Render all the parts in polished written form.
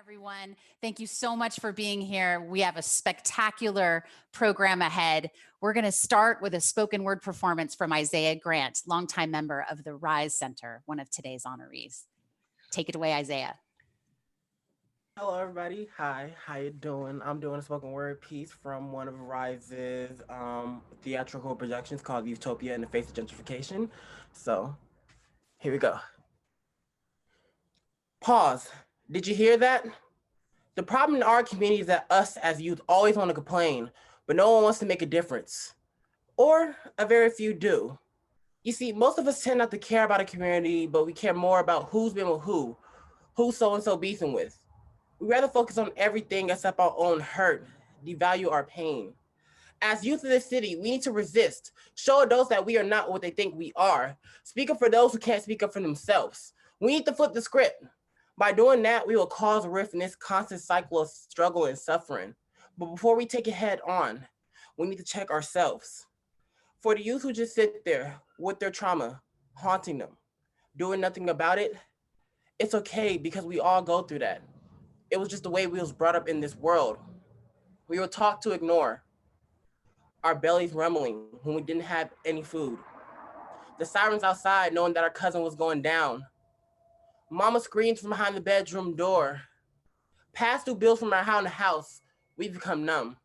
Everyone, thank you so much for being here. We have a spectacular program ahead. We're going to start with a spoken word performance from Isaiah Grant, longtime member of the RYSE Center, one of today's honorees. Take it away, Isaiah. Hello, everybody. Hi, how you doing? I'm doing a spoken word piece from one of RYSE's theatrical productions called Utopia in the Face of Gentrification. So, here we go. Pause. Did you hear that? The problem in our community is that us as youth always want to complain, but no one wants to make a difference. Or a very few do. You see, most of us tend not to care about a community, but we care more about who's been with who so-and-so beefing with. We rather focus on everything except our own hurt, devalue our pain. As youth of this city, we need to resist, show adults that we are not what they think we are, speak up for those who can't speak up for themselves. We need to flip the script. By doing that, we will cause a rift in this constant cycle of struggle and suffering. But before we take it head on, we need to check ourselves. For the youth who just sit there with their trauma haunting them, doing nothing about it, it's okay because we all go through that. It was just the way we was brought up in this world. We were taught to ignore, our bellies rumbling when we didn't have any food. The sirens outside knowing that our cousin was going down. Mama screams from behind the bedroom door. Past due bills from our house, we've become numb.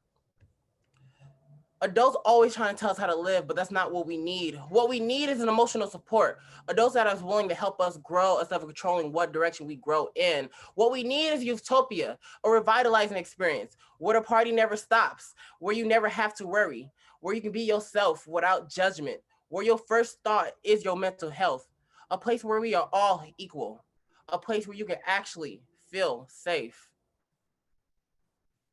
Adults always trying to tell us how to live, but that's not what we need. What we need is an emotional support. Adults that are willing to help us grow instead of controlling what direction we grow in. What we need is utopia, a revitalizing experience, where the party never stops, where you never have to worry, where you can be yourself without judgment, where your first thought is your mental health, a place where we are all equal, a place where you can actually feel safe.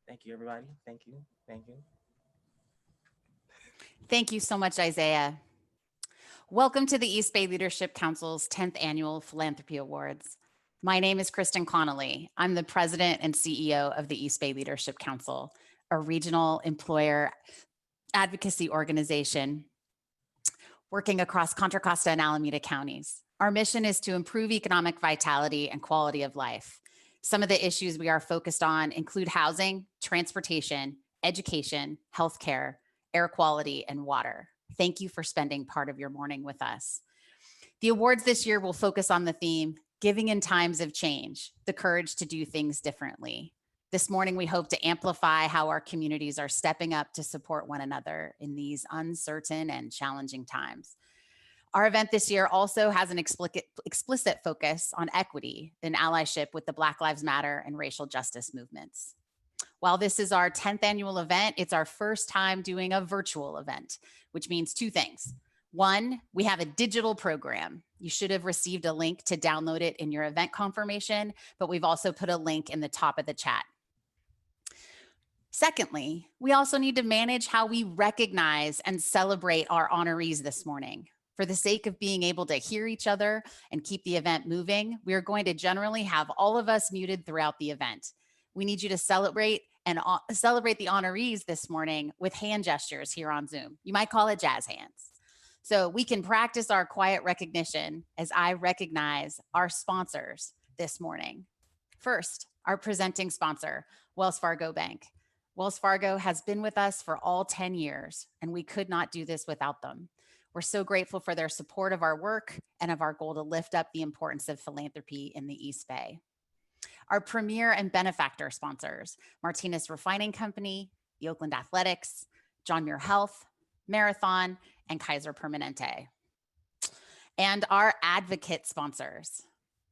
Thank you, everybody. Thank you. Thank you. Thank you so much, Isaiah. Welcome to the East Bay Leadership Council's 10th Annual Philanthropy Awards. My name is Kristin Connelly. I'm the president and CEO of the East Bay Leadership Council, a regional employer advocacy organization working across Contra, Costa, and Alameda counties. Our mission is to improve economic vitality and quality of life. Some of the issues we are focused on include housing, transportation, education, healthcare, air quality, and water. Thank you for spending part of your morning with us. The awards this year will focus on the theme, Giving in Times of Change, the courage to do things differently. This morning, we hope to amplify how our communities are stepping up to support one another in these uncertain and challenging times. Our event this year also has an explicit focus on equity and allyship with the Black Lives Matter and racial justice movements. While this is our 10th annual event, it's our first time doing a virtual event, which means two things. One, we have a digital program. You should have received a link to download it in your event confirmation, but we've also put a link in the top of the chat. Secondly, we also need to manage how we recognize and celebrate our honorees this morning. For the sake of being able to hear each other and keep the event moving, we are going to generally have all of us muted throughout the event. We need you to celebrate the honorees this morning with hand gestures here on Zoom. You might call it jazz hands. So we can practice our quiet recognition as I recognize our sponsors this morning. First, our presenting sponsor, Wells Fargo Bank. Wells Fargo has been with us for all 10 years, and we could not do this without them. We're so grateful for their support of our work and of our goal to lift up the importance of philanthropy in the East Bay. Our premier and benefactor sponsors, Martinez Refining Company, the Oakland Athletics, John Muir Health, Marathon, and Kaiser Permanente. And our advocate sponsors,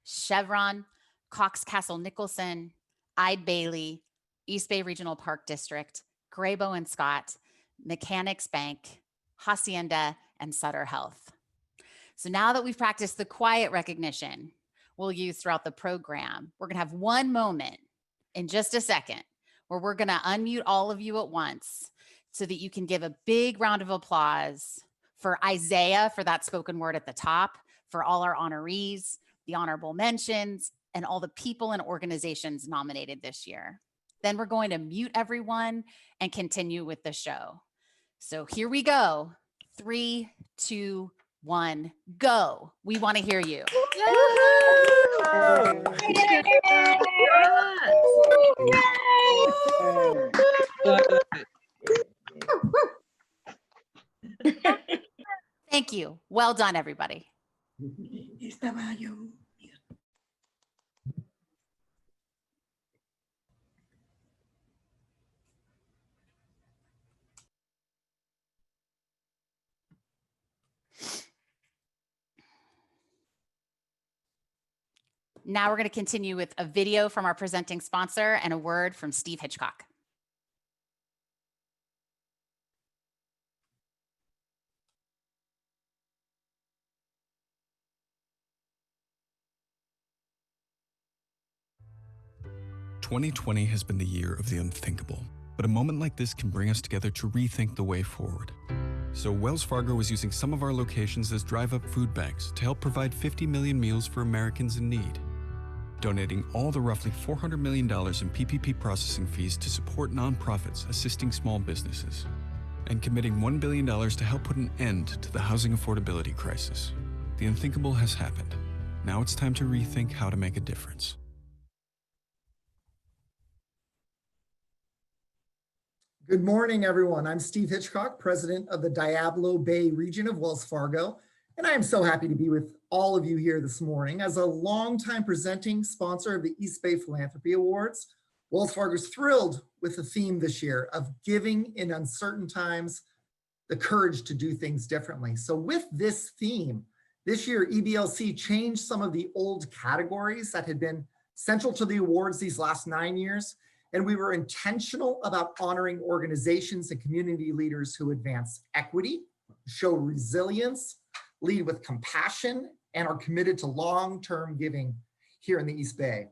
Chevron, Cox Castle Nicholson, Eide Bailey, East Bay Regional Park District, Graybo and Scott, Mechanics Bank, Hacienda, and Sutter Health. So now that we've practiced the quiet recognition we'll use throughout the program, we're gonna have one moment in just a second where we're gonna unmute all of you at once so that you can give a big round of applause for Isaiah for that spoken word at the top, for all our honorees, the honorable mentions, and all the people and organizations nominated this year. Then we're going to mute everyone and continue with the show. So here we go. 3, 2, 1, go. We want to hear you. Well done, everybody. Now we're going to continue with a video from our presenting sponsor and a word from Steve Hitchcock. "2020 has been the year of the unthinkable, but a moment like this can bring us together to rethink the way forward. So Wells Fargo is using some of our locations as drive-up food banks to help provide 50 million meals for Americans in need, donating all the roughly $400 million in PPP processing fees to support nonprofits assisting small businesses, and committing $1 billion to help put an end to the housing affordability crisis. The unthinkable has happened. Now it's time to rethink how to make a difference." Good morning, everyone. I'm Steve Hitchcock, president of the Diablo Bay region of Wells Fargo, and I am so happy to be with all of you here this morning. As a longtime presenting sponsor of the East Bay Philanthropy Awards, Wells Fargo is thrilled with the theme this year of giving in uncertain times, the courage to do things differently. So with this theme, this year, EBLC changed some of the old categories that had been central to the awards these last 9 years. And we were intentional about honoring organizations and community leaders who advance equity, show resilience, lead with compassion, and are committed to long-term giving here in the East Bay.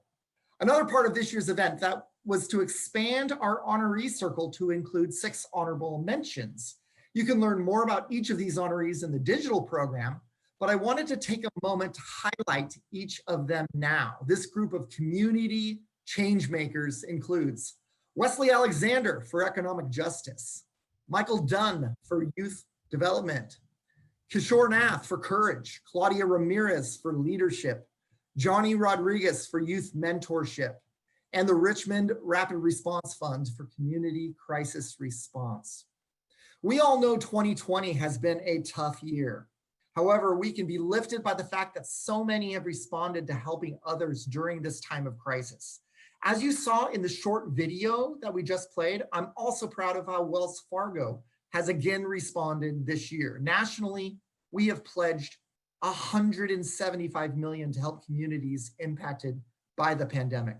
Another part of this year's event that was to expand our honoree circle to include 6 honorable mentions. You can learn more about each of these honorees in the digital program, but I wanted to take a moment to highlight each of them now. This group of community changemakers includes Wesley Alexander for economic justice, Michael Dunn for youth development, Kishore Nath for courage, Claudia Ramirez for leadership, Johnny Rodriguez for youth mentorship, and the Richmond Rapid Response Fund for community crisis response. We all know 2020 has been a tough year. However, we can be lifted by the fact that so many have responded to helping others during this time of crisis. As you saw in the short video that we just played, I'm also proud of how Wells Fargo has again responded this year. Nationally, we have pledged $175 million to help communities impacted by the pandemic.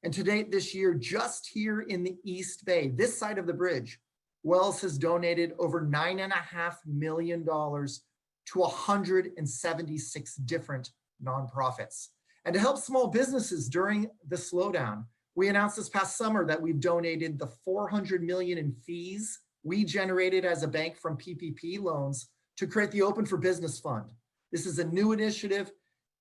And to date this year, just here in the East Bay, this side of the bridge, Wells has donated over $9.5 million to 176 different nonprofits. And to help small businesses during the slowdown, we announced this past summer that we've donated the $400 million in fees we generated as a bank from PPP loans to create the Open for Business Fund. This is a new initiative.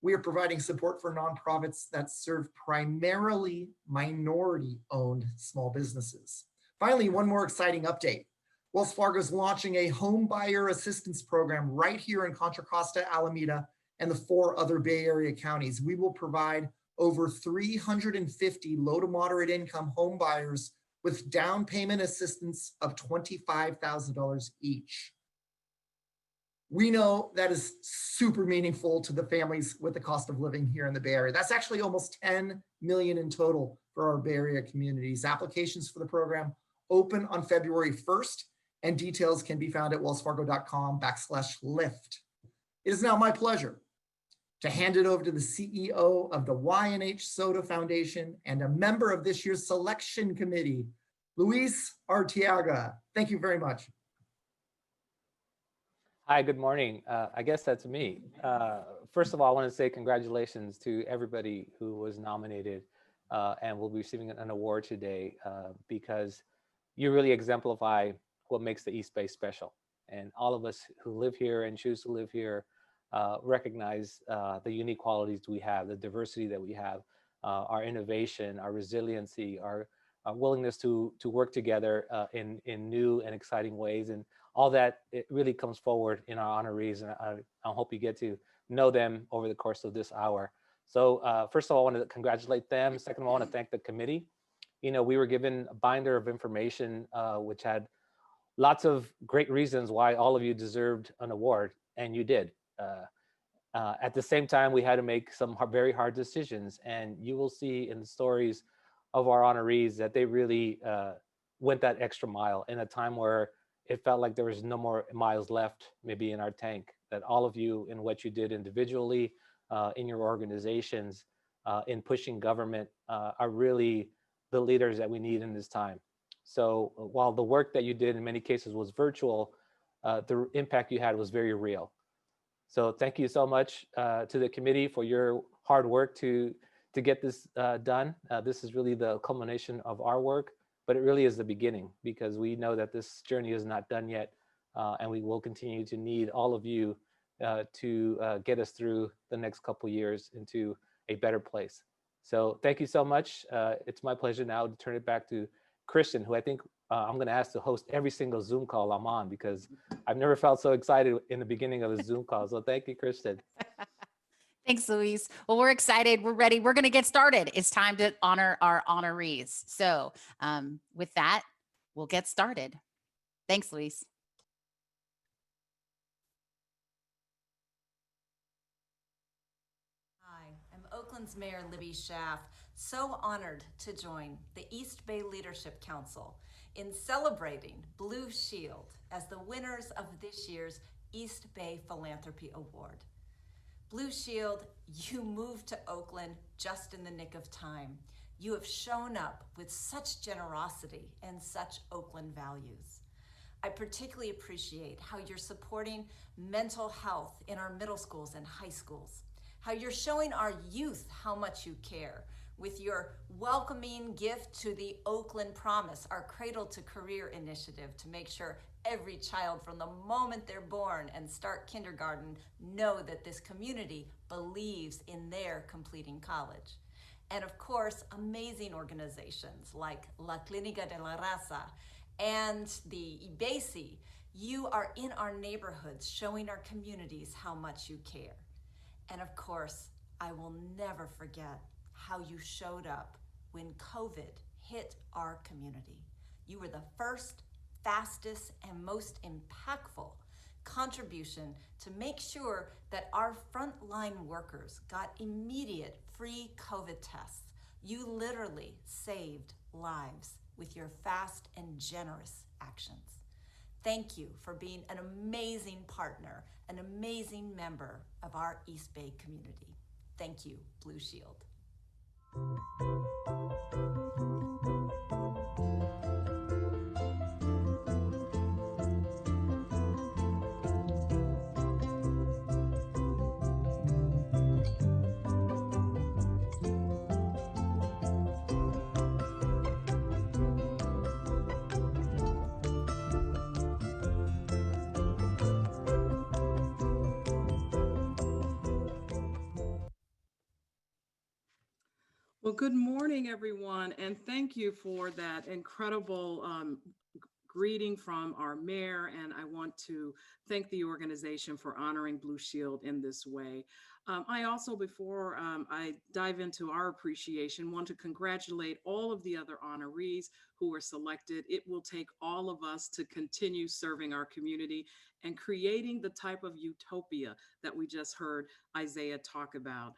We are providing support for nonprofits that serve primarily minority-owned small businesses. Finally, one more exciting update. Wells Fargo is launching a home buyer assistance program right here in Contra, Costa, Alameda, and the 4 other Bay Area counties. We will provide over 350 low to moderate income home buyers with down payment assistance of $25,000 each. We know that is super meaningful to the families with the cost of living here in the Bay Area. That's actually almost 10 million in total for our Bay Area communities. Applications for the program open on February 1st, and details can be found at wellsfargo.com/lift. It is now my pleasure to hand it over to the CEO of the Y&H Soda Foundation and a member of this year's selection committee, Luis Arteaga. Thank you very much. Hi, good morning. I guess that's me. First of all, I want to say congratulations to everybody who was nominated and will be receiving an award today because you really exemplify what makes the East Bay special. And all of us who live here and choose to live here recognize the unique qualities we have, the diversity that we have, our innovation, our resiliency, our willingness to work together in new and exciting ways. And all that, it really comes forward in our honorees. And I hope you get to know them over the course of this hour. So first of all, I want to congratulate them. Second of all, I want to thank the committee. You know, we were given a binder of information which had lots of great reasons why all of you deserved an award, and you did. At the same time, we had to make some very hard decisions, and you will see in the stories of our honorees that they really went that extra mile in a time where it felt like there was no more miles left, maybe in our tank. That all of you in what you did individually, in your organizations, in pushing government, are really the leaders that we need in this time. So while the work that you did in many cases was virtual, the impact you had was very real. So thank you so much to the committee for your hard work to get this done. This is really the culmination of our work, but it really is the beginning, because we know that this journey is not done yet, and we will continue to need all of you to get us through the next couple years into a better place. So thank you so much. It's my pleasure now to turn it back to Kristin, who I think I'm going to ask to host every single Zoom call I'm on, because I've never felt so excited in the beginning of a Zoom call. So thank you, Kristin. Thanks, Luis. Well, we're excited. We're ready. We're going to get started. It's time to honor our honorees. So with that, we'll get started. Thanks, Luis. Hi, I'm Oakland's Mayor Libby Schaaf, so honored to join the East Bay Leadership Council in celebrating Blue Shield as the winners of this year's East Bay Philanthropy Award. Blue Shield, you moved to Oakland just in the nick of time. You have shown up with such generosity and such Oakland values. I particularly appreciate how you're supporting mental health in our middle schools and high schools, how you're showing our youth how much you care with your welcoming gift to the Oakland Promise, our Cradle to Career initiative, to make sure every child from the moment they're born and start kindergarten know that this community believes in their completing college. And of course, amazing organizations like La Clínica de la Raza and the IBESI. You are in our neighborhoods showing our communities how much you care. And of course, I will never forget how you showed up when COVID hit our community. You were the first, fastest, and most impactful contribution to make sure that our frontline workers got immediate free COVID tests. You literally saved lives with your fast and generous actions. Thank you for being an amazing partner, an amazing member of our East Bay community. Thank you, Blue Shield. Well, good morning, everyone, and thank you for that incredible greeting from our mayor. And I want to thank the organization for honoring Blue Shield in this way. I also, before I dive into our appreciation, want to congratulate all of the other honorees who were selected. It will take all of us to continue serving our community and creating the type of utopia that we just heard Isaiah talk about.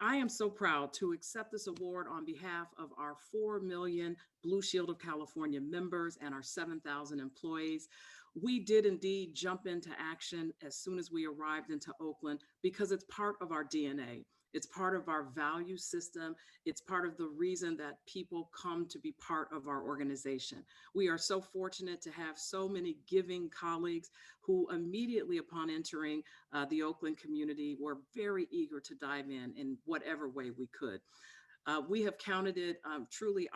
I am so proud to accept this award on behalf of our 4 million Blue Shield of California members and our 7,000 employees. We did indeed jump into action as soon as we arrived into Oakland because it's part of our DNA. It's part of our value system. It's part of the reason that people come to be part of our organization. We are so fortunate to have so many giving colleagues who immediately upon entering the Oakland community were very eager to dive in whatever way we could. We have counted it truly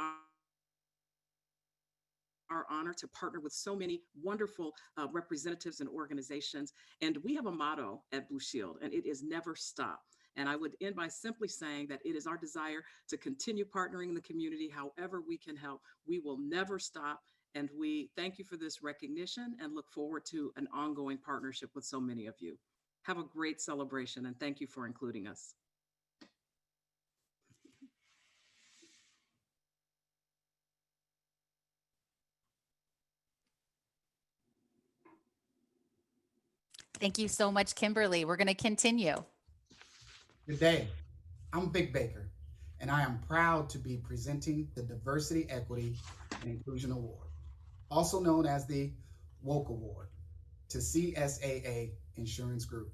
our honor to partner with so many wonderful representatives and organizations. And we have a motto at Blue Shield, and it is never stop. And I would end by simply saying that it is our desire to continue partnering in the community however we can help. We will never stop. And we thank you for this recognition and look forward to an ongoing partnership with so many of you. Have a great celebration and thank you for including us. Thank you so much, Kimberly. We're going to continue. Good day. I'm Vic Baker, and I am proud to be presenting the Diversity, Equity, and Inclusion Award, also known as the Woke Award, to CSAA Insurance Group.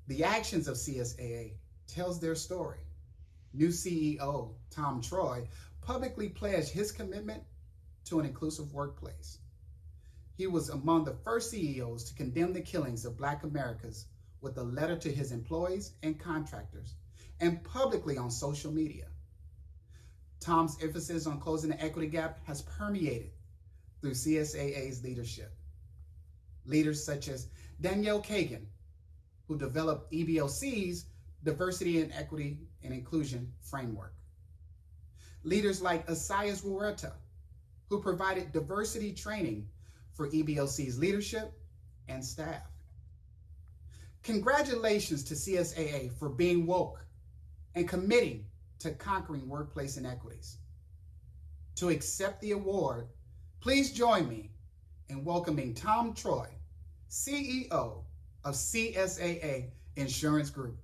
The actions of CSAA tells their story. New CEO Tom Troy publicly pledged his commitment to an inclusive workplace. He was among the first CEOs to condemn the killings of Black Americans with a letter to his employees and contractors, and publicly on social media. Tom's emphasis on closing the equity gap has permeated through CSAA's leadership. Leaders such as Danielle Kagan, who developed EBOC's Diversity and Equity and Inclusion Framework. Leaders like Isaias Huerta, who provided diversity training for EBOC's leadership and staff. Congratulations to CSAA for being woke and committing to conquering workplace inequities. To accept the award, please join me in welcoming Tom Troy, CEO of CSAA Insurance Group.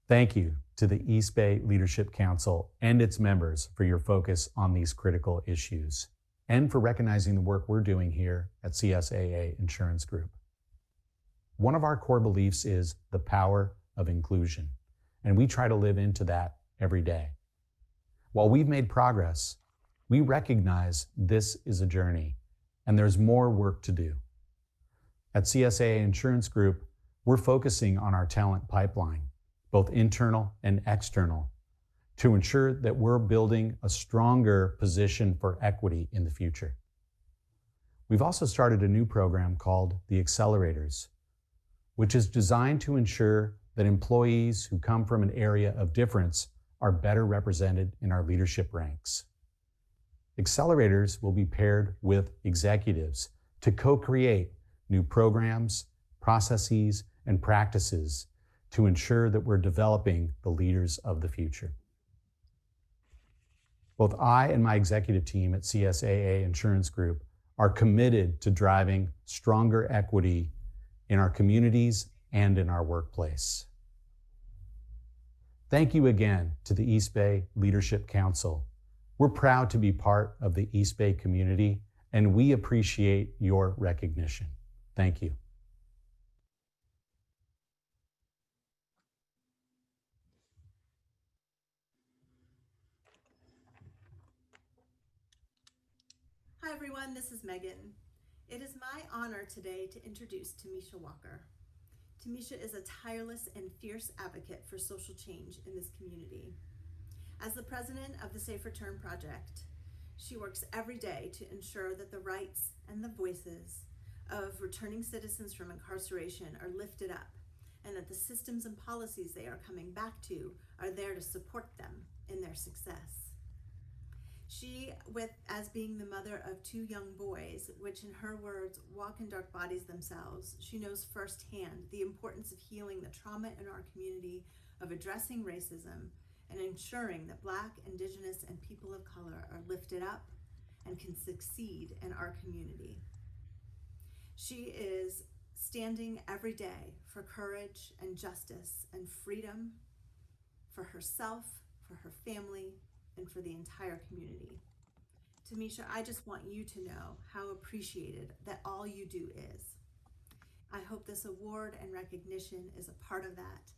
Thank you to the East Bay Leadership Council and its members for your focus on these critical issues and for recognizing the work we're doing here at CSAA Insurance Group. One of our core beliefs is the power of inclusion, and we try to live into that every day. While we've made progress, we recognize this is a journey and there's more work to do. At CSAA Insurance Group, we're focusing on our talent pipeline, both internal and external, to ensure that we're building a stronger position for equity in the future. We've also started a new program called the Accelerators, which is designed to ensure that employees who come from an area of difference are better represented in our leadership ranks. Accelerators will be paired with executives to co-create new programs, processes, and practices to ensure that we're developing the leaders of the future. Both I and my executive team at CSAA Insurance Group are committed to driving stronger equity in our communities and in our workplace. Thank you again to the East Bay Leadership Council. We're proud to be part of the East Bay community, and we appreciate your recognition. Thank you. Hi everyone, this is Megan. It is my honor today to introduce Tamisha Walker. Tamisha is a tireless and fierce advocate for social change in this community. As the president of the Safe Return Project, she works every day to ensure that the rights and the voices of returning citizens from incarceration are lifted up and that the systems and policies they are coming back to are there to support them in their success. She, as being the mother of 2 young boys, which in her words, walk in dark bodies themselves, she knows firsthand the importance of healing the trauma in our community, of addressing racism, and ensuring that Black, Indigenous, and people of color are lifted up and can succeed in our community. She is standing every day for courage and justice and freedom for herself, for her family, and for the entire community. Tamisha, I just want you to know how appreciated that all you do is. I hope this award and recognition is a part of that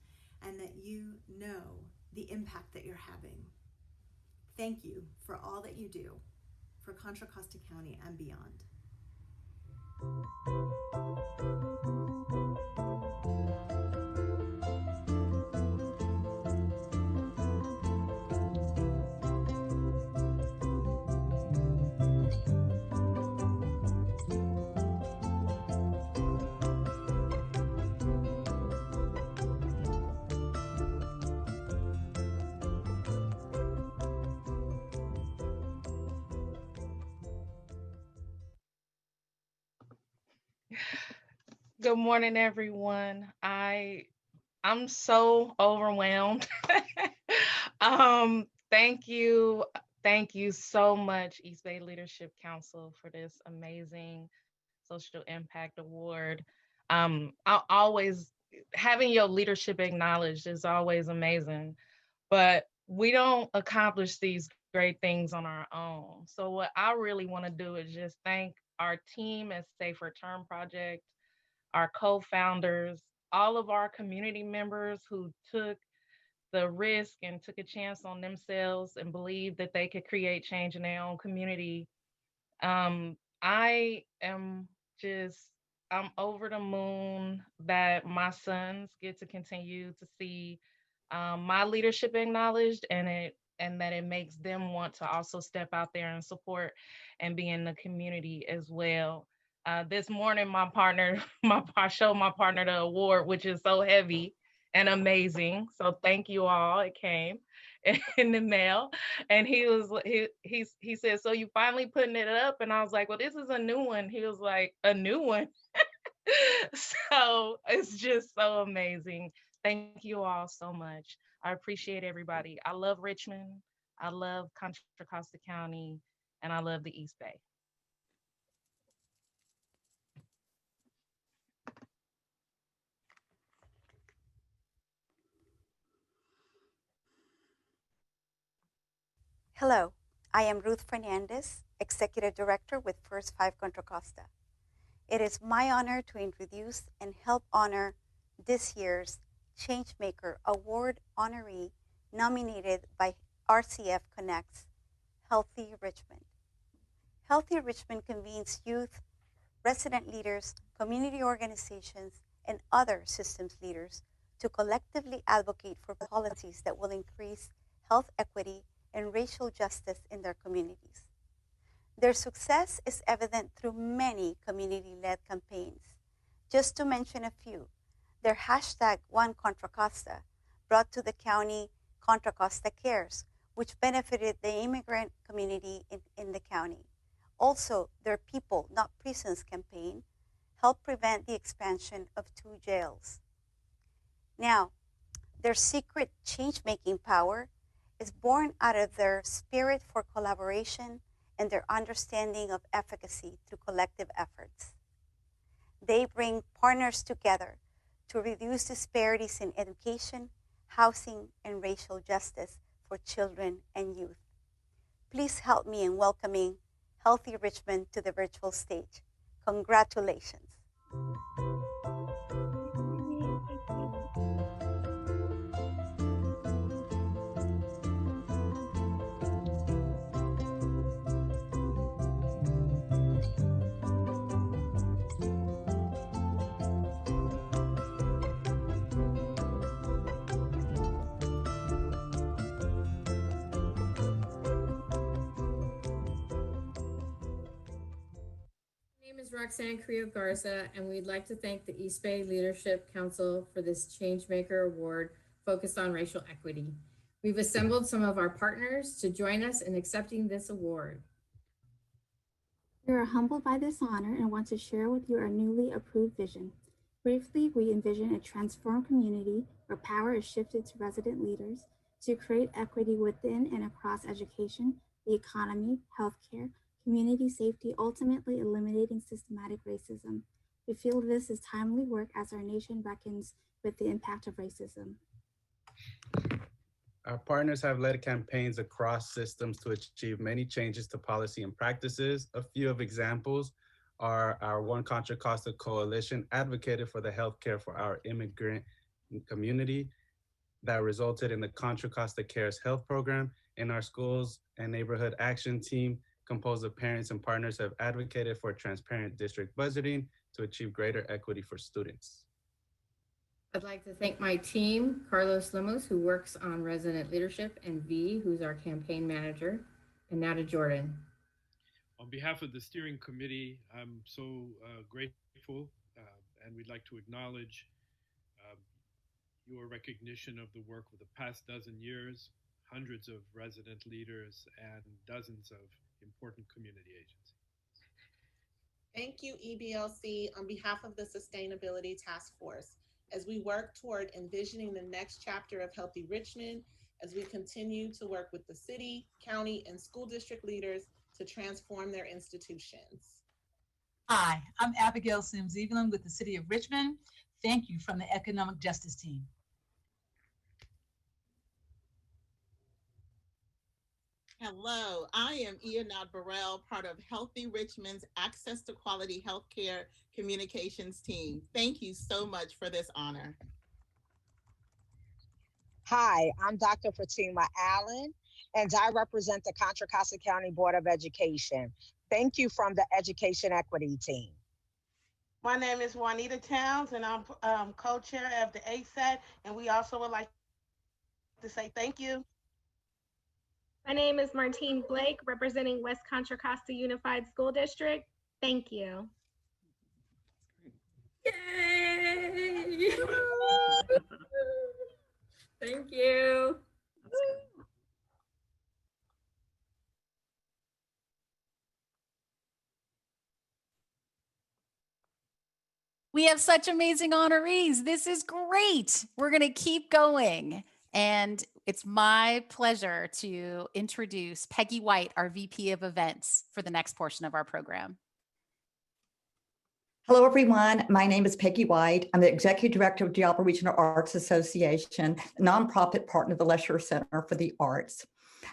and that you know the impact that you're having. Thank you for all that you do for Contra Costa County and beyond. Good morning, everyone. I'm so overwhelmed. Thank you. Thank you so much, East Bay Leadership Council, for this amazing Social Impact Award. I always having your leadership acknowledged is always amazing, but we don't accomplish these great things on our own. So what I really want to do is just thank our team at Safe Return Project, our co-founders, all of our community members who took the risk and took a chance on themselves and believed that they could create change in their own community. I am just, I'm over the moon that my sons get to continue to see my leadership acknowledged, and that it makes them want to also step out there and support and be in the community as well. This morning, my partner, I showed my partner the award, which is so heavy and amazing. So thank you all. It came in the mail, and he said, "So you finally putting it up?" And I was like, "Well, this is a new one." He was like, "A new one?" So it's just so amazing. Thank you all so much. I appreciate everybody. I love Richmond. I love Contra Costa County, and I love the East Bay. Hello, I am Ruth Fernandez, Executive Director with First 5 Contra Costa. It is my honor to introduce and help honor this year's Changemaker Award honoree nominated by RCF Connects, Healthy Richmond. Healthy Richmond convenes youth, resident leaders, community organizations, and other systems leaders to collectively advocate for policies that will increase health equity and racial justice in their communities. Their success is evident through many community-led campaigns. Just to mention a few, their hashtag #OneContraCosta brought to the county Contra Costa Cares, which benefited the immigrant community in the county. Also, their People, Not Prisons campaign helped prevent the expansion of 2 jails. Now, their secret change-making power is born out of their spirit for collaboration and their understanding of efficacy through collective efforts. They bring partners together to reduce disparities in education, housing, and racial justice for children and youth. Please help me in welcoming Healthy Richmond to the virtual stage. Congratulations. My name is Roxanne Creo Garza, and we'd like to thank the East Bay Leadership Council for this Changemaker Award focused on racial equity. We've assembled some of our partners to join us in accepting this award. We are humbled by this honor and want to share with you our newly approved vision. Briefly, we envision a transformed community where power is shifted to resident leaders to create equity within and across education, the economy, healthcare, community safety, ultimately eliminating systematic racism. We feel this is timely work as our nation reckons with the impact of racism. Our partners have led campaigns across systems to achieve many changes to policy and practices. A few of examples are our One Contra Costa Coalition advocated for the healthcare for our immigrant community that resulted in the Contra Costa Cares Health Program. In our schools and neighborhood action team, composed of parents and partners, have advocated for transparent district budgeting to achieve greater equity for students. I'd like to thank my team, Carlos Lemos, who works on resident leadership, and V, who's our campaign manager. And now to Jordan. On behalf of the steering committee, I'm so grateful, and we'd like to acknowledge your recognition of the work of the past dozen years, hundreds of resident leaders, and dozens of important community agencies. Thank you, EBLC, on behalf of the Sustainability Task Force, as we work toward envisioning the next chapter of Healthy Richmond, as we continue to work with the city, county, and school district leaders to transform their institutions. Hi, I'm Abigail Sims Evelyn with the City of Richmond. Thank you from the Economic Justice Team. Hello, I am Ionad Burrell, part of Healthy Richmond's Access to Quality Healthcare Communications team. Thank you so much for this honor. Hi, I'm Dr. Fatima Allen, and I represent the Contra Costa County Board of Education. Thank you from the Education Equity team. My name is Juanita Towns, and I'm co-chair of the ASAT, and we also would like to say thank you. My name is Martine Blake, representing West Contra Costa Unified School District. Thank you. Yay! Thank you. We have such amazing honorees. This is great. We're going to keep going. And it's my pleasure to introduce Peggy White, our VP of Events, for the next portion of our program. Hello, everyone. My name is Peggy White. I'm the Executive Director of Diablo Regional Arts Association, a nonprofit partner of the RYSE Center for the Arts.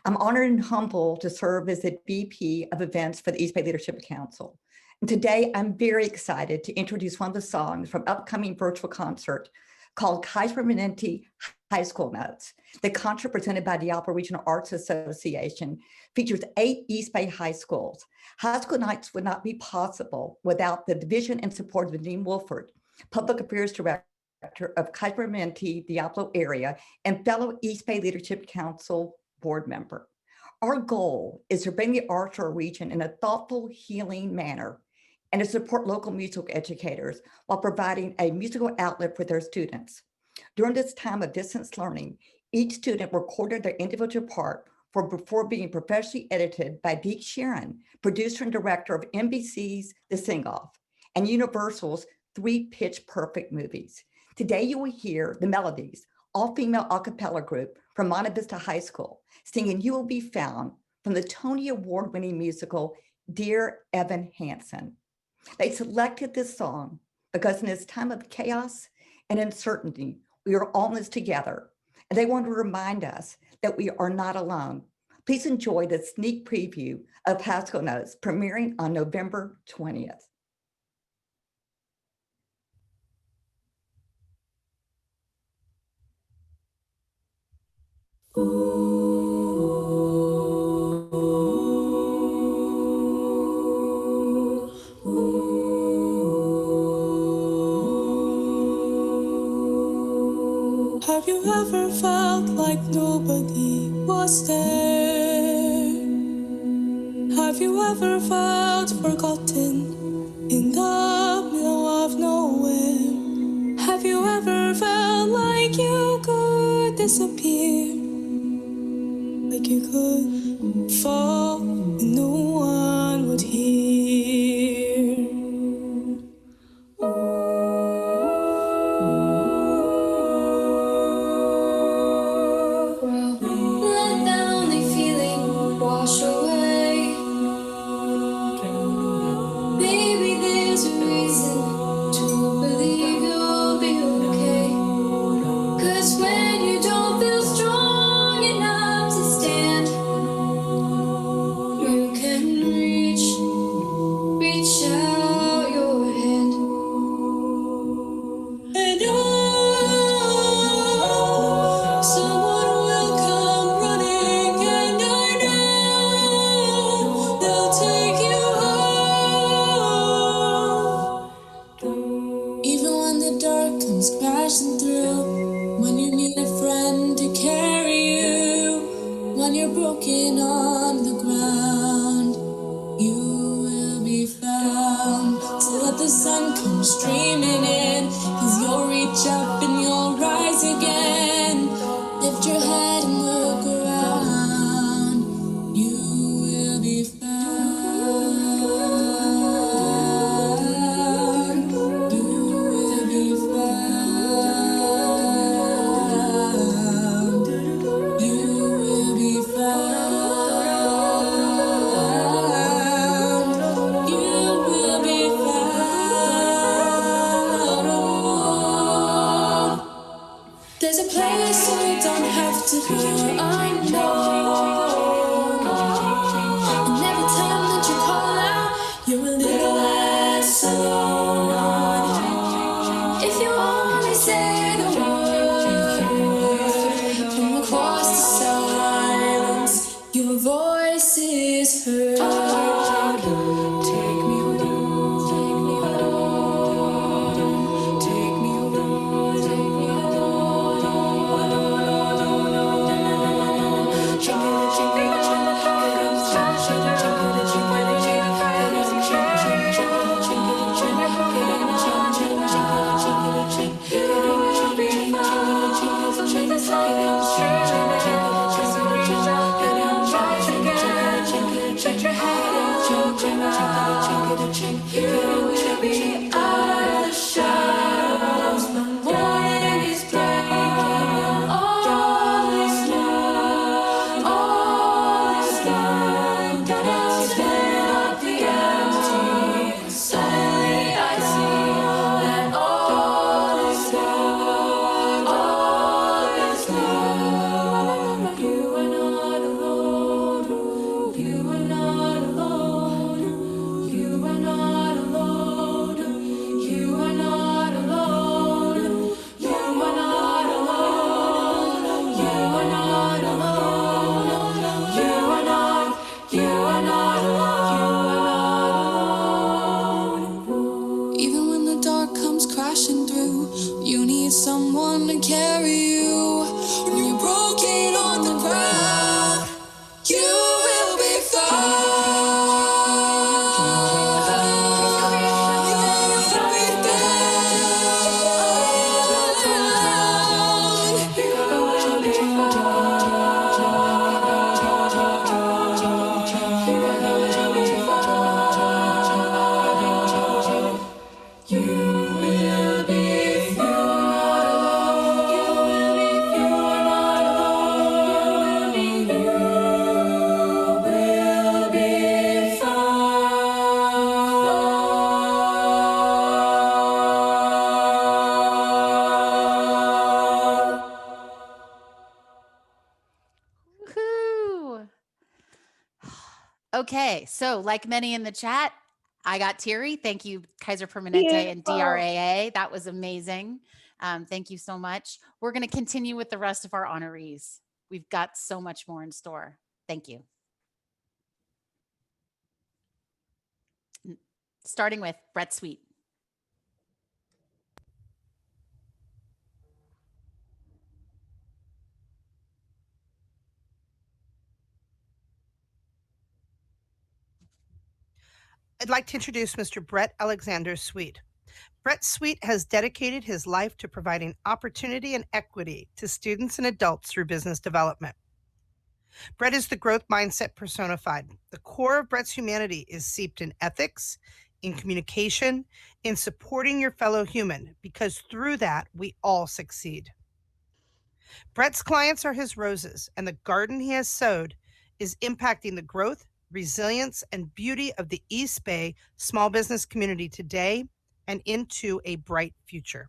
I'm honored and humbled to serve as the VP of Events for the East Bay Leadership Council. And today, I'm very excited to introduce one of the songs from upcoming virtual concert called Kai's Permanente High School Notes. The concert presented by Diablo Regional Arts Association features 8 East Bay high schools. High school nights would not be possible without the division and support of Dean Wolford, Public Affairs Director of Kai's Permanente Diablo area and fellow East Bay Leadership Council board member. Our goal is to bring the arts to our region in a thoughtful, healing manner and to support local musical educators while providing a musical outlet for their students. During this time of distance learning, each student recorded their individual part before being professionally edited by Deke Sharon, producer and director of NBC's The Sing-Off and Universal's 3 Pitch Perfect movies. Today you will hear the Melodies, all-female a cappella group from Monte Vista High School, singing You Will Be Found from the Tony Award-winning musical Dear Evan Hansen. They selected this song because in this time of chaos and uncertainty, we are all in this together. And they want to remind us that we are not alone. Please enjoy the sneak preview of High School Notes premiering on November 20th. Have you ever felt like nobody was there? Have you ever felt forgotten in the middle of nowhere? Have you ever felt like you could disappear? Like you could fall and no one would hear? Let the only feeling wash away. Maybe there's a reason to believe you'll be okay. 'Cause when you don't feel strong enough to stand, you can reach out your hand. And someone will come running, and I know they'll take you home. Even when the dark comes crashing through, when you need a friend to carry you, when you're broken on the ground, you will be found. So let the sun come streaming in, 'cause you'll reach up and you'll rise again. Lift your head and look around. You will be found. There's a place where you don't have to feel unknown. And every time that you call out, you're a little less alone. If you only say the word from across the silence, your voice is heard. Take me home, take me home, take me home, take me you will be out of the shadows. The morning is breaking. All is new, all is new. Spin up the empty. Suddenly I see that all is new, all is new. You are not alone. You are not alone. You are not alone. You are not alone. You are not alone. You are not alone. You are not. You are not alone. Even when the dark comes crashing through, you need someone to carry you. When you're broken on the ground, you will be fine. Woohoo! Okay, so like many in the chat, I got teary. Thank you, Kaiser Permanente and DRAA. That was amazing. Thank you so much. We're going to continue with the rest of our honorees. We've got so much more in store. Thank you. Starting with Bret Sweet. I'd like to introduce Mr. Bret Alexander Sweet. Bret Sweet has dedicated his life to providing opportunity and equity to students and adults through business development. Bret is the growth mindset personified. The core of Bret's humanity is seeped in ethics, in communication, in supporting your fellow human, because through that, we all succeed. Bret's clients are his roses, and the garden he has sowed is impacting the growth, resilience, and beauty of the East Bay small business community today and into a bright future.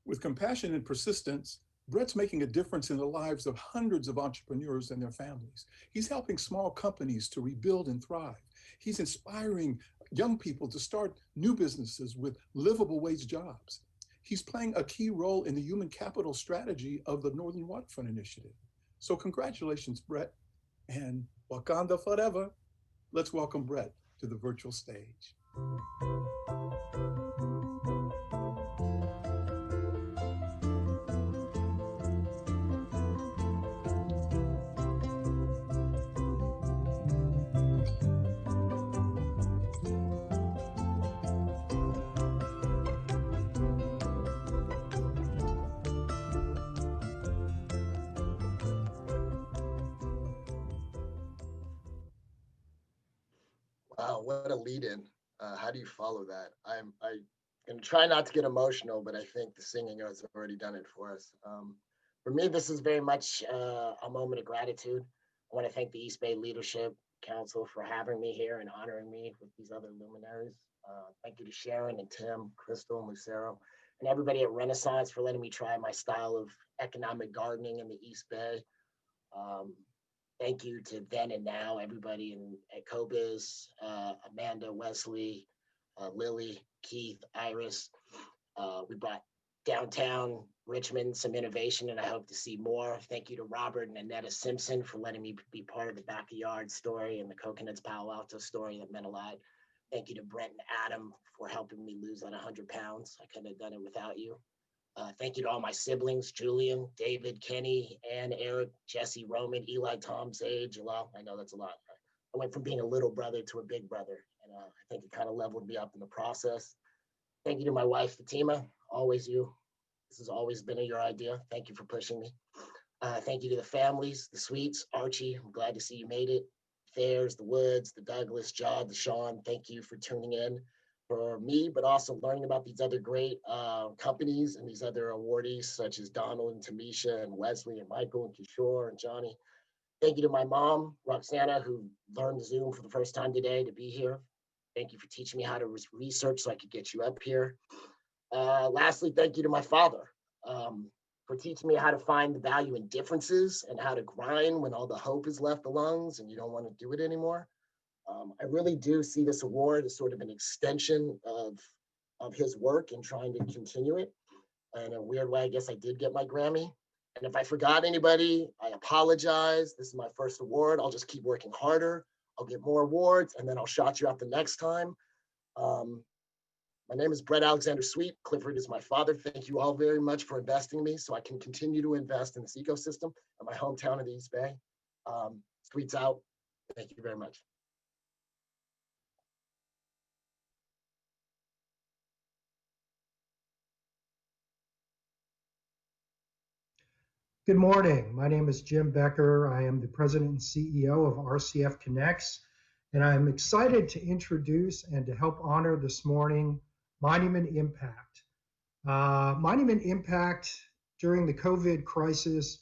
With compassion and persistence, Bret's making a difference in the lives of hundreds of entrepreneurs and their families. He's helping small companies to rebuild and thrive. He's inspiring young people to start new businesses with livable wage jobs. He's playing a key role in the human capital strategy of the Northern Waterfront Initiative. So congratulations, Bret, and Wakanda forever. Let's welcome Bret to the virtual stage. Wow, what a lead-in. How do you follow that? I'm going to try not to get emotional, but I think the singing has already done it for us. For me, this is very much a moment of gratitude. I want to thank the East Bay Leadership Council for having me here and honoring me with these other luminaries. Thank you to Sharon and Tim, Crystal, and Lucero. and everybody at Renaissance for letting me try my style of economic gardening in the East Bay. Thank you to then and now, everybody at CoBiz, Amanda, Wesley, Lily, Keith, Iris. We brought downtown Richmond some innovation, and I hope to see more. Thank you to Robert and Annetta Simpson for letting me be part of the Backyard story and the Coconuts Palo Alto story. That meant a lot. Thank you to Brent and Adam for helping me lose that 100 pounds. I couldn't have done it without you. Thank you to all my siblings, Julian, David, Kenny, Ann, Eric, Jesse, Roman, Eli, Tom, Sage. Well, I know that's a lot. I went from being a little brother to a big brother, and I think it kind of leveled me up in the process. Thank you to my wife, Fatima, always you. This has always been your idea. Thank you for pushing me. Thank you to the families, the Sweets, Archie, I'm glad to see you made it. Fairs, the Woods, the Douglas, John, the Sean, thank you for tuning in for me, but also learning about these other great companies and these other awardees, such as Donald and Tamisha and Wesley and Michael and Kishore and Johnny. Thank you to my mom, Roxana, who learned Zoom for the first time today to be here. Thank you for teaching me how to research so I could get you up here. Lastly, thank you to my father for teaching me how to find the value in differences and how to grind when all the hope is left the lungs and you don't want to do it anymore. I really do see this award as sort of an extension of his work and trying to continue it. In a weird way, I guess I did get my Grammy. And if I forgot anybody, I apologize. This is my first award. I'll just keep working harder. I'll get more awards, and then I'll shout you out the next time. My name is Bret Alexander Sweet. Clifford is my father. Thank you all very much for investing in me so I can continue to invest in this ecosystem in my hometown of the East Bay. Sweet's out. Thank you very much. Good morning. My name is Jim Becker. I am the president and CEO of RCF Connects, and I'm excited to introduce and to help honor this morning Monument Impact. Monument Impact during the COVID crisis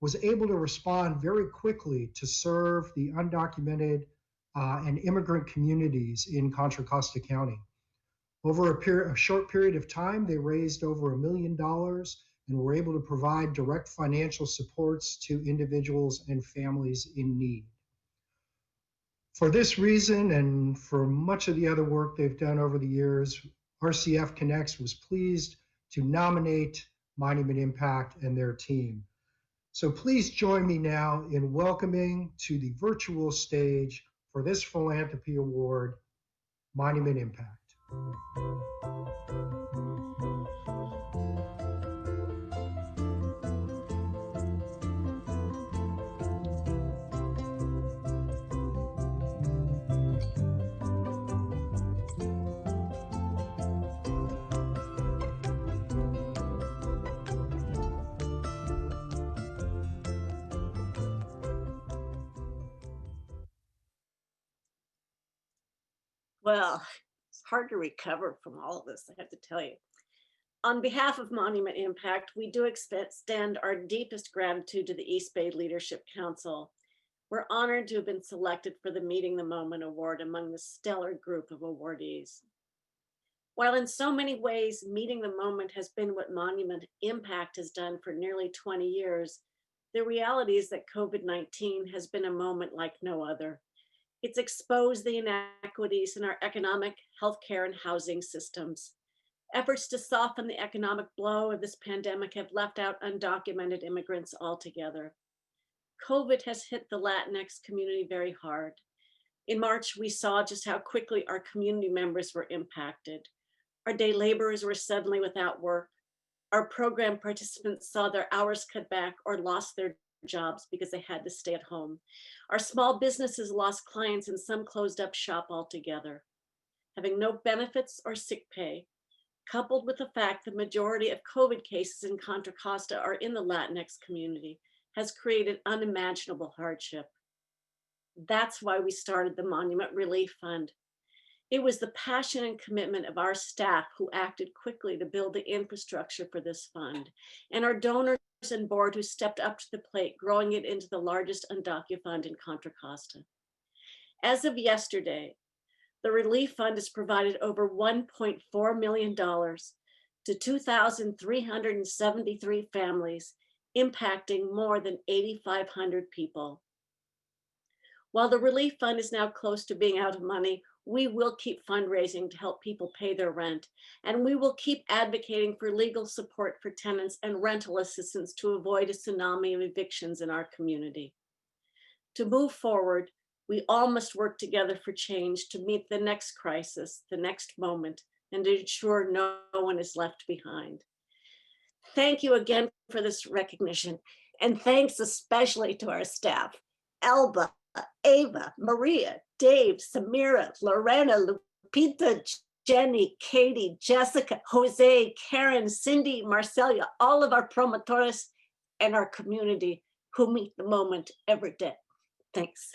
was able to respond very quickly to serve the undocumented and immigrant communities in Contra Costa County. Over a short period of time, they raised over $1 million and were able to provide direct financial supports to individuals and families in need. For this reason, and for much of the other work they've done over the years, RCF Connects was pleased to nominate Monument Impact and their team. So please join me now in welcoming to the virtual stage for this Philanthropy Award, Monument Impact. Well, it's hard to recover from all of this, I have to tell you. On behalf of Monument Impact, we do extend our deepest gratitude to the East Bay Leadership Council. We're honored to have been selected for the Meeting the Moment Award among the stellar group of awardees. While in so many ways, Meeting the Moment has been what Monument Impact has done for nearly 20 years, the reality is that COVID-19 has been a moment like no other. It's exposed the inequities in our economic, healthcare, and housing systems. Efforts to soften the economic blow of this pandemic have left out undocumented immigrants altogether. COVID has hit the Latinx community very hard. In March, we saw just how quickly our community members were impacted. Our day laborers were suddenly without work. Our program participants saw their hours cut back or lost their jobs because they had to stay at home. Our small businesses lost clients and some closed up shop altogether. Having no benefits or sick pay, coupled with the fact the majority of COVID cases in Contra Costa are in the Latinx community, has created unimaginable hardship. That's why we started the Monument Relief Fund. It was the passion and commitment of our staff who acted quickly to build the infrastructure for this fund, and our donors and board who stepped up to the plate, growing it into the largest undocumented fund in Contra Costa. As of yesterday, the Relief Fund has provided over $1.4 million to to 2,373 families, impacting more than 8,500 people. While the relief fund is now close to being out of money, we will keep fundraising to help people pay their rent, and we will keep advocating for legal support for tenants and rental assistance to avoid a tsunami of evictions in our community. To move forward, we all must work together for change to meet the next crisis, the next moment, and to ensure no one is left behind. Thank you again for this recognition, and thanks especially to our staff, Elba, Ava, Maria, Dave, Samira, Lorena, Lupita, Jenny, Katie, Jessica, Jose, Karen, Cindy, Marcelia, all of our promotores and our community who meet the moment every day. Thanks.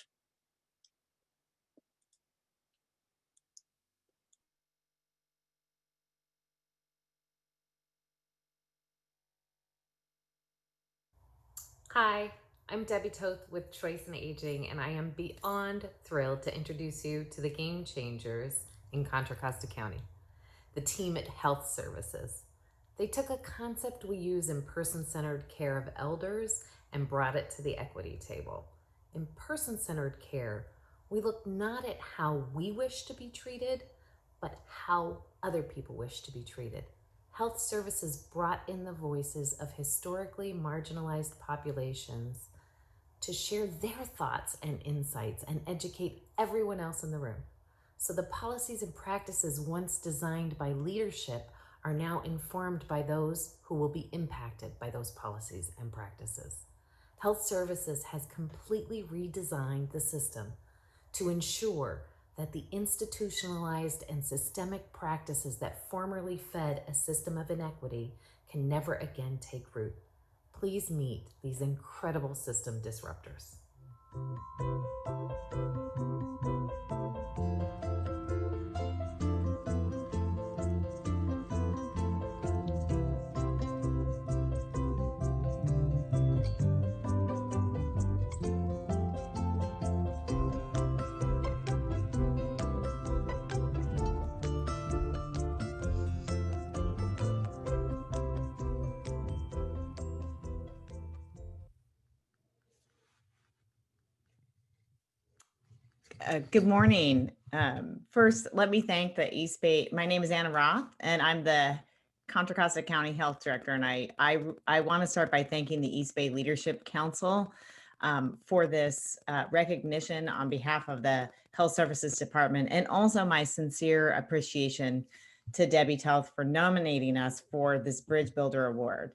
Hi, I'm Debbie Toth with Choice in Aging, and I am beyond thrilled to introduce you to the game changers in Contra Costa County, the team at Health Services. They took a concept we use in person-centered care of elders and brought it to the equity table. In person-centered care, we look not at how we wish to be treated, but how other people wish to be treated. Health Services brought in the voices of historically marginalized populations to share their thoughts and insights and educate everyone else in the room. So the policies and practices once designed by leadership are now informed by those who will be impacted by those policies and practices. Health Services has completely redesigned the system to ensure that the institutionalized and systemic practices that formerly fed a system of inequity can never again take root. Please meet these incredible system disruptors. Good morning. First, let me thank the East Bay. My name is Anna Roth, and I'm the Contra Costa County Health Director. And I want to start by thanking the East Bay Leadership Council for this recognition on behalf of the Health Services Department, and also my sincere appreciation to Debbie Toth for nominating us for this Bridge Builder Award.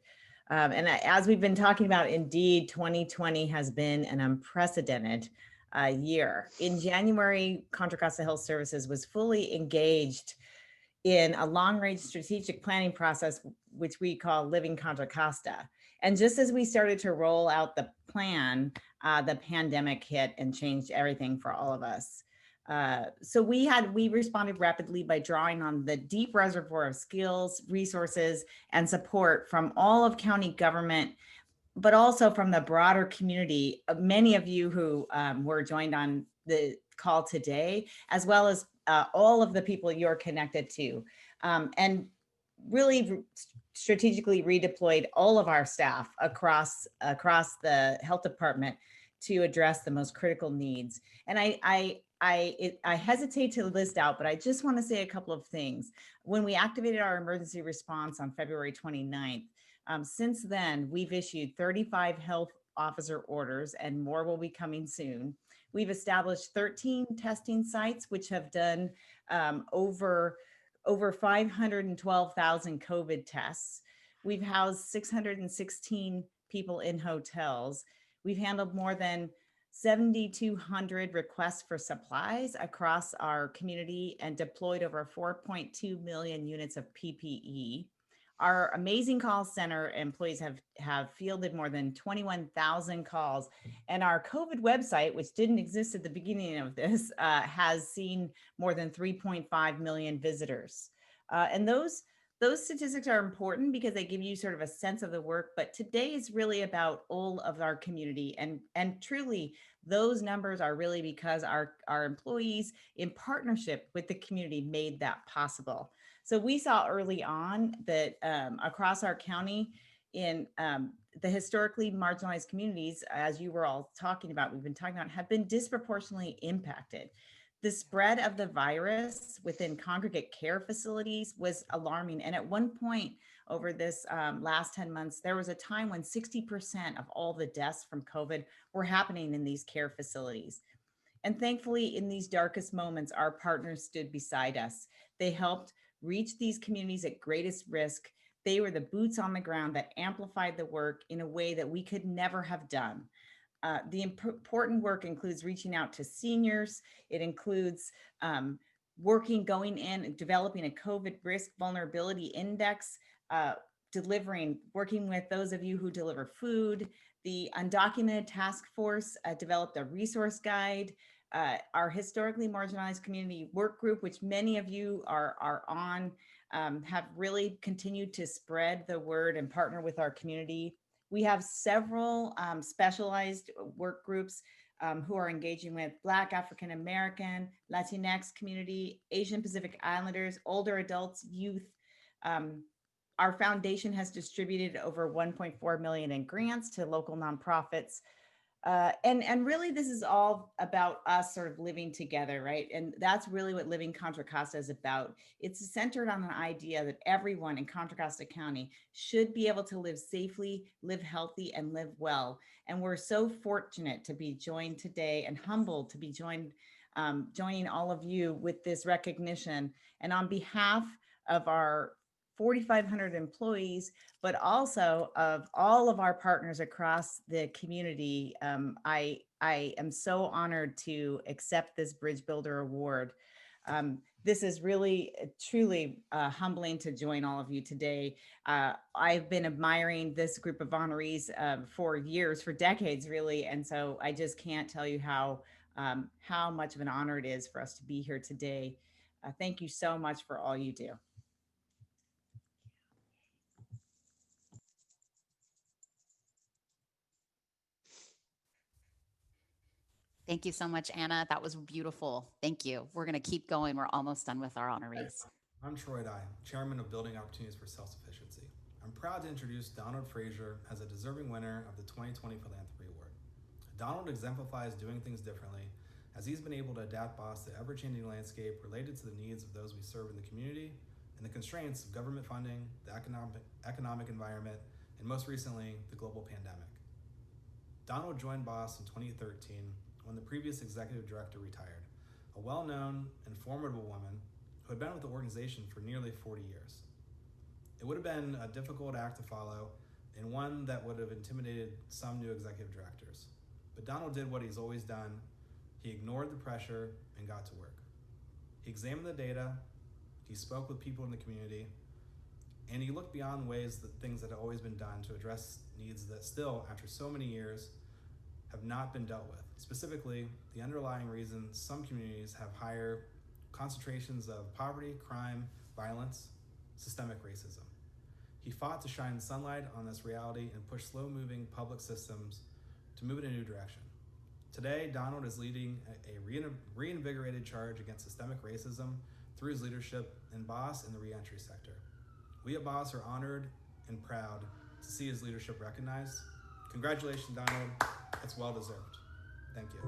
As we've been talking about, indeed, 2020 has been an unprecedented year. In January, Contra Costa Health Services was fully engaged in a long-range strategic planning process, which we call Living Contra Costa. And just as we started to roll out the plan, the pandemic hit and changed everything for all of us. So we responded rapidly by drawing on the deep reservoir of skills, resources, and support from all of county government, but also from the broader community, many of you who were joined on the call today, as well as all of the people you're connected to, and really strategically redeployed all of our staff across the health department to address the most critical needs. And I hesitate to list out, but I just want to say a couple of things. When we activated our emergency response on February 29th, since then, we've issued 35 health officer orders, and more will be coming soon. We've established 13 testing sites, which have done over 512,000 COVID tests. We've housed 616 people in hotels. We've handled more than 7,200 requests for supplies across our community and deployed over 4.2 million units of PPE. Our amazing call center employees have fielded more than 21,000 calls, and our COVID website, which didn't exist at the beginning of this, has seen more than 3.5 million visitors. And those Those statistics are important because they give you sort of a sense of the work, but today is really about all of our community, and truly those numbers are really because our employees in partnership with the community made that possible. So we saw early on that across our county in the historically marginalized communities, as you were all talking about, we've been talking about, have been disproportionately impacted. The spread of the virus within congregate care facilities was alarming. And at one point over this last 10 months, there was a time when 60% of all the deaths from COVID were happening in these care facilities. And thankfully, in these darkest moments, our partners stood beside us. They helped reach these communities at greatest risk. They were the boots on the ground that amplified the work in a way that we could never have done. The important work includes reaching out to seniors. It includes going in and developing a COVID risk vulnerability index, working with those of you who deliver food. The undocumented task force developed a resource guide. Our historically marginalized community work group, which many of you are on, have really continued to spread the word and partner with our community. We have several specialized work groups who are engaging with Black, African American, Latinx community, Asian Pacific Islanders, older adults, youth. Our foundation has distributed over 1.4 million in grants to local nonprofits. And really, this is all about us sort of living together, right? And that's really what Living Contra Costa is about. It's centered on an idea that everyone in Contra Costa County should be able to live safely, live healthy, and live well. And we're so fortunate to be joined today and humbled to be joining all of you with this recognition. And on behalf of our 4,500 employees, but also of all of our partners across the community, I am so honored to accept this Bridge Builder Award. This is really, truly humbling to join all of you today. I've been admiring this group of honorees for years, for decades, really. And so I just can't tell you how much of an honor it is for us to be here today. Thank you so much for all you do. Thank you so much, Anna. That was beautiful. Thank you. We're going to keep going. We're almost done with our honorees. I'm Troy Dye, Chairman of Building Opportunities for Self-Sufficiency. I'm proud to introduce Donald Frazier as a deserving winner of the 2020 Philanthropy Award. Donald exemplifies doing things differently as he's been able to adapt BOSS to the ever-changing landscape related to the needs of those we serve in the community and the constraints of government funding, the economic environment, and most recently, the global pandemic. Donald joined BOSS in 2013 when the previous executive director retired, a well-known and formidable woman who had been with the organization for nearly 40 years. It would have been a difficult act to follow and one that would have intimidated some new executive directors. But Donald did what he's always done. He ignored the pressure and got to work. He examined the data, he spoke with people in the community, and he looked beyond things that have always been done to address needs that still, after so many years, have not been dealt with. Specifically, the underlying reasons some communities have higher concentrations of poverty, crime, violence, systemic racism. He fought to shine sunlight on this reality and push slow-moving public systems to move in a new direction. Today, Donald is leading a reinvigorated charge against systemic racism through his leadership in BOSS and the reentry sector. We at BOSS are honored and proud to see his leadership recognized. Congratulations, Donald. It's well-deserved. Thank you.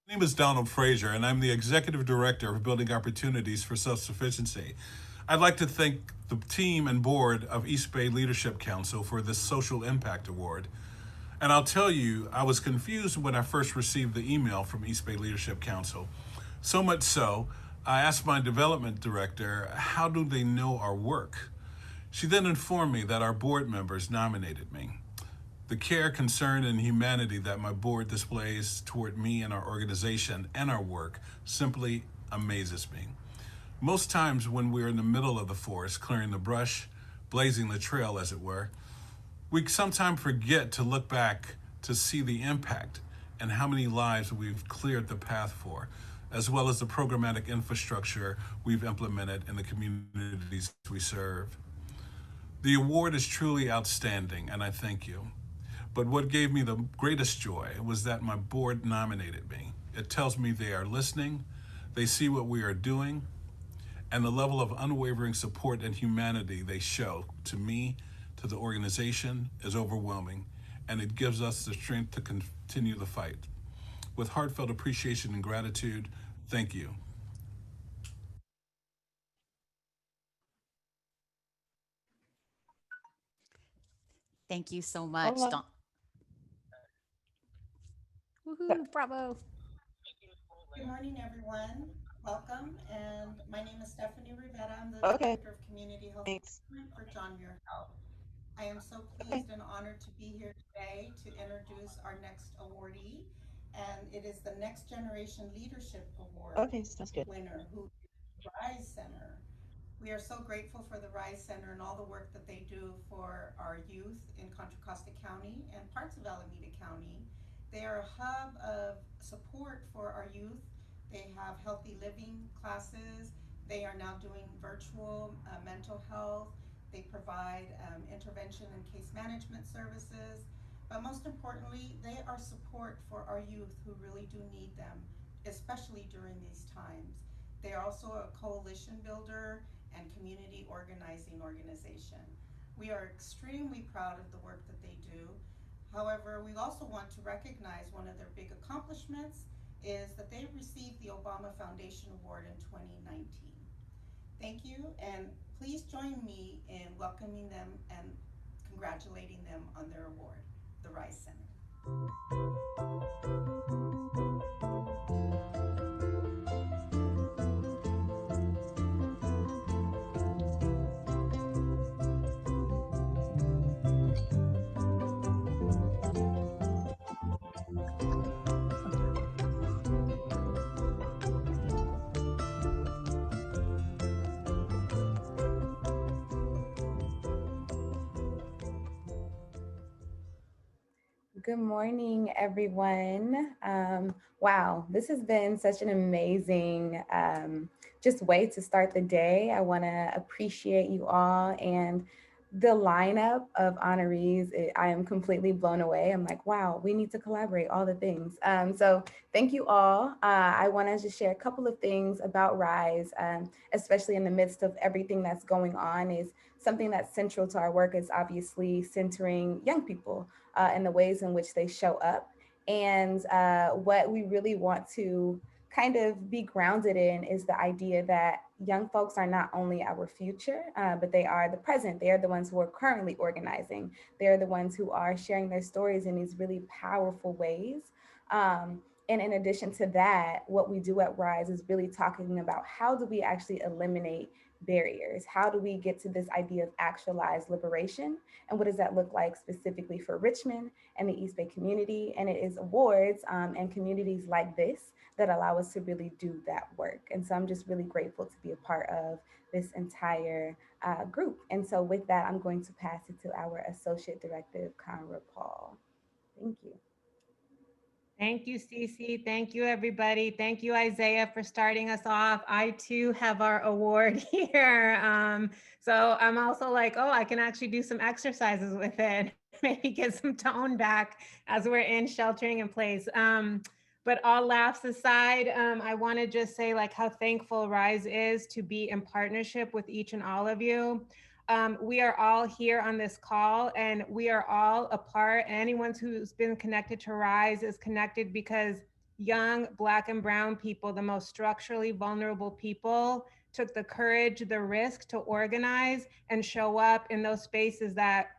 My name is Donald Frazier, and I'm the Executive Director of Building Opportunities for Self-Sufficiency. I'd like to thank the team and board of East Bay Leadership Council for this Social Impact Award. And I'll tell you, I was confused when I first received the email from East Bay Leadership Council. So much so, I asked my development director, how do they know our work? She then informed me that our board members nominated me. The care, concern, and humanity that my board displays toward me and our organization and our work simply amazes me. Most times when we're in the middle of the forest, clearing the brush, blazing the trail as it were, we sometimes forget to look back to see the impact and how many lives we've cleared the path for, as well as the programmatic infrastructure we've implemented in the communities we serve. The award is truly outstanding, and I thank you. But what gave me the greatest joy was that my board nominated me. It tells me they are listening, they see what we are doing, and the level of unwavering support and humanity they show to me, to the organization, is overwhelming, and it gives us the strength to continue the fight. With heartfelt appreciation and gratitude, thank you. Thank you so much, Don. Woohoo, bravo. Good morning, everyone. Welcome. And my name is Stephanie Rivera. I'm the Director of Community Health for John Muir Health. I am so pleased and honored to be here today to introduce our next awardee. And it is the Next Generation Leadership Award winner, who is RYSE Center. We are so grateful for the RYSE Center and all the work that they do for our youth in Contra Costa County and parts of Alameda County. They are a hub of support for our youth. They have healthy living classes. They are now doing virtual mental health. They provide intervention and case management services. But most importantly, they are support for our youth who really do need them, especially during these times. They are also a coalition builder and community organizing organization. We are extremely proud of the work that they do. However, we also want to recognize one of their big accomplishments is that they received the Obama Foundation Award in 2019. Thank you, and please join me in welcoming them and congratulating them on their award, the RYSE Center. Good morning, everyone. Wow, this has been such an amazing just way to start the day. I want to appreciate you all and the lineup of honorees. I am completely blown away. I'm like, wow, we need to collaborate, all the things. So thank you all. I want to just share a couple of things about RYSE, especially in the midst of everything that's going on. Is something that's central to our work is obviously centering young people and the ways in which they show up. And what we really want to kind of be grounded in is the idea that young folks are not only our future, but they are the present. They are the ones who are currently organizing. They're the ones who are sharing their stories in these really powerful ways. And in addition to that, what we do at RYSE is really talking about how do we actually eliminate barriers? How do we get to this idea of actualized liberation? And what does that look like specifically for Richmond and the East Bay community? And it is awards and communities like this that allow us to really do that work. And so I'm just really grateful to be a part of this entire group. And so with that, I'm going to pass it to our Associate Director, Conra Paul. Thank you. Thank you, Cece. Thank you, everybody. Thank you, Isaiah, for starting us off. I too have our award here. So I'm also like, oh, I can actually do some exercises with it, maybe get some tone back as we're in sheltering in place. But all laughs aside, I want to just say like how thankful RYSE is to be in partnership with each and all of you. We are all here on this call and we are all a part. Anyone who's been connected to RYSE is connected because young Black and Brown people, the most structurally vulnerable people, took the courage, the risk to organize and show up in those spaces that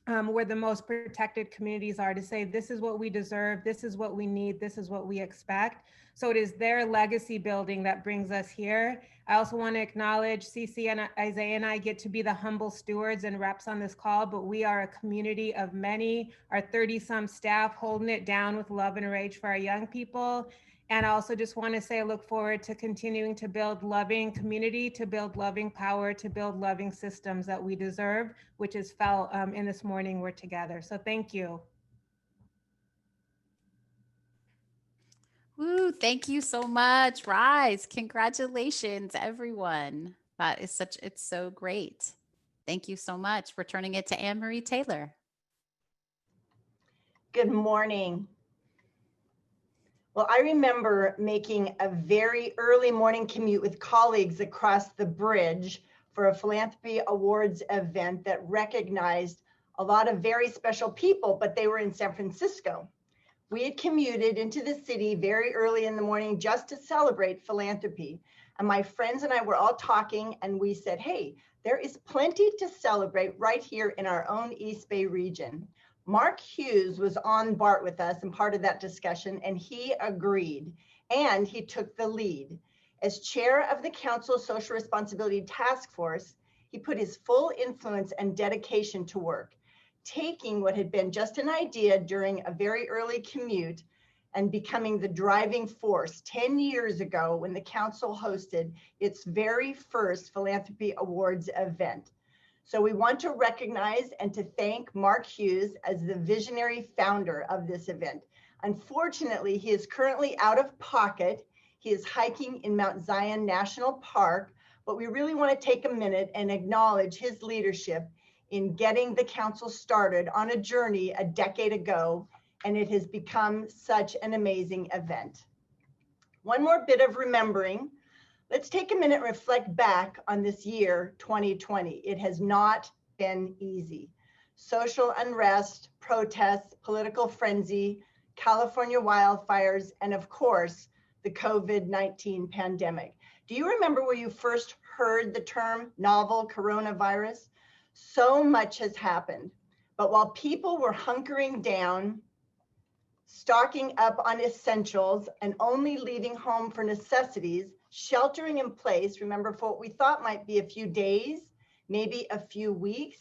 where the most protected communities are, to say, this is what we deserve, this is what we need, this is what we expect. So it is their legacy building that brings us here. I also want to acknowledge CC and Isaiah and I get to be the humble stewards and reps on this call, but we are a community of many, our 30-some staff holding it down with love and rage for our young people. And I also just want to say, I look forward to continuing to build loving community, to build loving power, to build loving systems that we deserve, which is felt in this morning we're together. So thank you. Woo, thank you so much, RYSE. Congratulations, everyone. That is it's so great. Thank you so much. We're turning it to Anne Marie Taylor. Good morning. Well, I remember making a very early morning commute with colleagues across the bridge for a Philanthropy Awards event that recognized a lot of very special people, but they were in San Francisco. We had commuted into the city very early in the morning just to celebrate philanthropy. And my friends and I were all talking, and we said, hey, there is plenty to celebrate right here in our own East Bay region. Mark Hughes was on BART with us and part of that discussion, and he agreed, and he took the lead. As chair of the Council Social Responsibility Task Force, he put his full influence and dedication to work, taking what had been just an idea during a very early commute and becoming the driving force 10 years ago when the council hosted its very first Philanthropy Awards event. So we want to recognize and to thank Mark Hughes as the visionary founder of this event. Unfortunately, he is currently out of pocket. He is hiking in Mount Zion National Park, but we really want to take a minute and acknowledge his leadership in getting the council started on a journey a decade ago, and it has become such an amazing event. One more bit of remembering. Let's take a minute and reflect back on this year, 2020. It has not been easy. Social unrest, protests, political frenzy, California wildfires, and of course, the COVID-19 pandemic. Do you remember where you first heard the term novel coronavirus? So much has happened, but while people were hunkering down, stocking up on essentials, and only leaving home for necessities, sheltering in place, remember, for what we thought might be a few days, maybe a few weeks,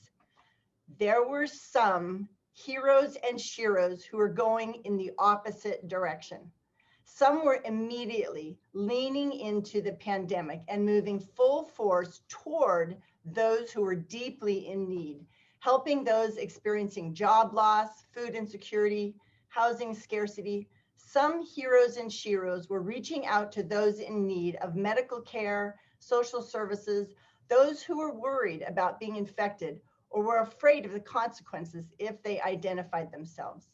there were some heroes and sheroes who were going in the opposite direction. Some were immediately leaning into the pandemic and moving full force toward those who were deeply in need, helping those experiencing job loss, food insecurity, housing scarcity. Some heroes and sheroes were reaching out to those in need of medical care, social services, those who were worried about being infected or were afraid of the consequences if they identified themselves.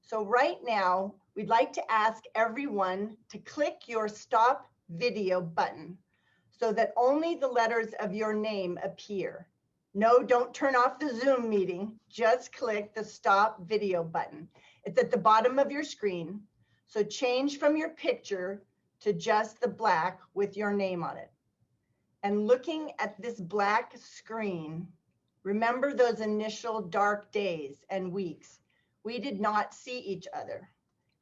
So right now, we'd like to ask everyone to click your stop video button so that only the letters of your name appear. No, don't turn off the Zoom meeting, just click the stop video button. It's at the bottom of your screen. So change from your picture to just the black with your name on it. And looking at this black screen, remember those initial dark days and weeks. We did not see each other.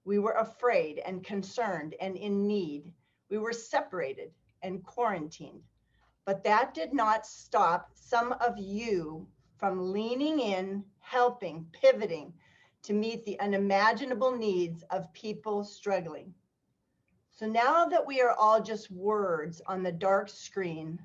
We were afraid and concerned and in need. We were separated and quarantined. But that did not stop some of you from leaning in, helping, pivoting, to meet the unimaginable needs of people struggling. So now that we are all just words on the dark screen,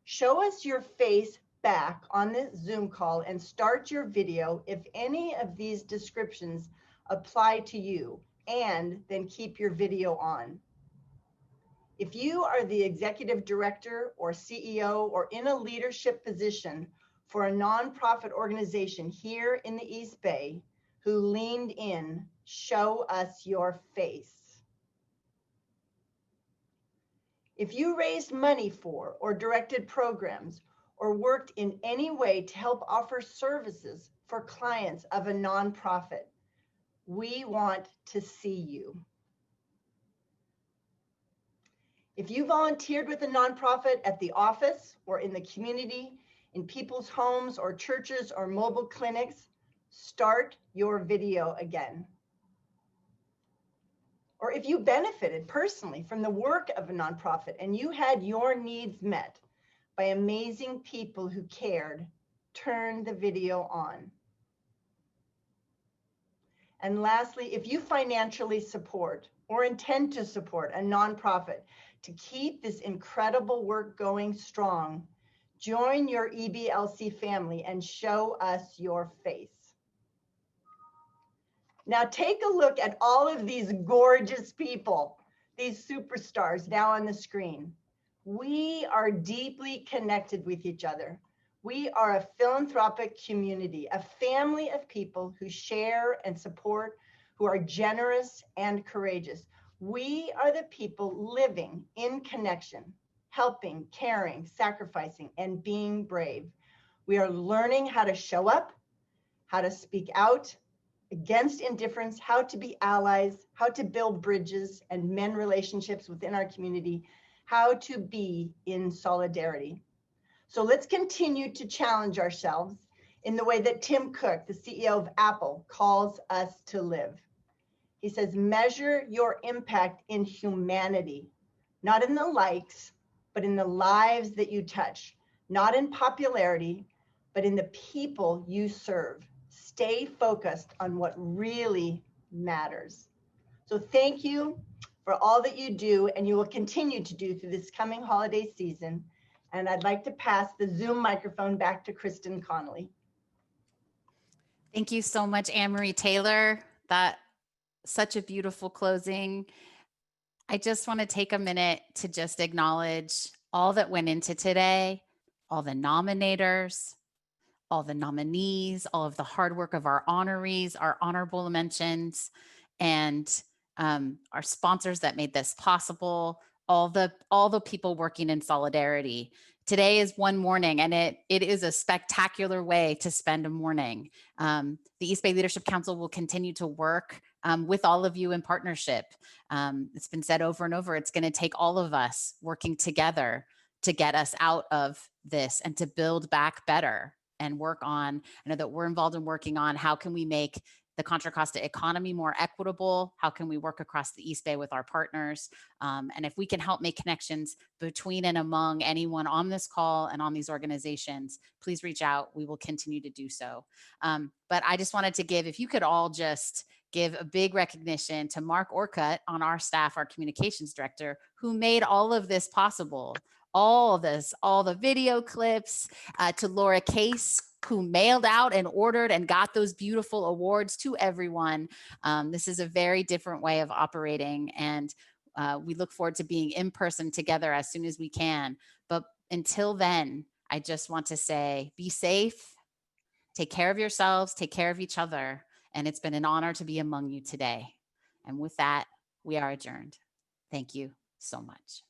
show us your face back on this Zoom call and start your video if any of these descriptions apply to you, and then keep your video on. If you are the executive director or CEO or in a leadership position for a nonprofit organization here in the East Bay, who leaned in, show us your face. If you raised money for or directed programs or worked in any way to help offer services for clients of a nonprofit, we want to see you. If you volunteered with a nonprofit at the office or in the community, in people's homes or churches or mobile clinics, start your video again. Or if you benefited personally from the work of a nonprofit and you had your needs met by amazing people who cared, turn the video on. And lastly, if you financially support or intend to support a nonprofit to keep this incredible work going strong, join your EBLC family and show us your face. Now take a look at all of these gorgeous people, these superstars now on the screen. We are deeply connected with each other. We are a philanthropic community, a family of people who share and support, who are generous and courageous. We are the people living in connection, helping, caring, sacrificing, and being brave. We are learning how to show up, how to speak out against indifference, how to be allies, how to build bridges and mend relationships within our community, how to be in solidarity. So let's continue to challenge ourselves in the way that Tim Cook, the CEO of Apple, calls us to live. He says, measure your impact in humanity, not in the likes, but in the lives that you touch, not in popularity, but in the people you serve. Stay focused on what really matters. So thank you for all that you do and you will continue to do through this coming holiday season. And I'd like to pass the Zoom microphone back to Kristin Connelly. Thank you so much, Anne-Marie Taylor. That's such a beautiful closing. I just want to take a minute to just acknowledge all that went into today, all the nominators, all the nominees, all of the hard work of our honorees, our honorable mentions, and our sponsors that made this possible, all the people working in solidarity. Today is one morning, and it is a spectacular way to spend a morning. The East Bay Leadership Council will continue to work with all of you in partnership. It's been said over and over, it's going to take all of us working together to get us out of this and to build back better and work on, I know that we're involved in working on how can we make the Contra Costa economy more equitable? How can we work across the East Bay with our partners? And if we can help make connections between and among anyone on this call and on these organizations, please reach out. We will continue to do so. But I just wanted to give, if you could all just give a big recognition to Mark Orcutt on our staff, our communications director, who made all of this possible. All the video clips, to Laura Case, who mailed out and ordered and got those beautiful awards to everyone. This is a very different way of operating, and we look forward to being in person together as soon as we can. But until then, I just want to say, be safe, take care of yourselves, take care of each other, and it's been an honor to be among you today. And with that, we are adjourned. Thank you so much.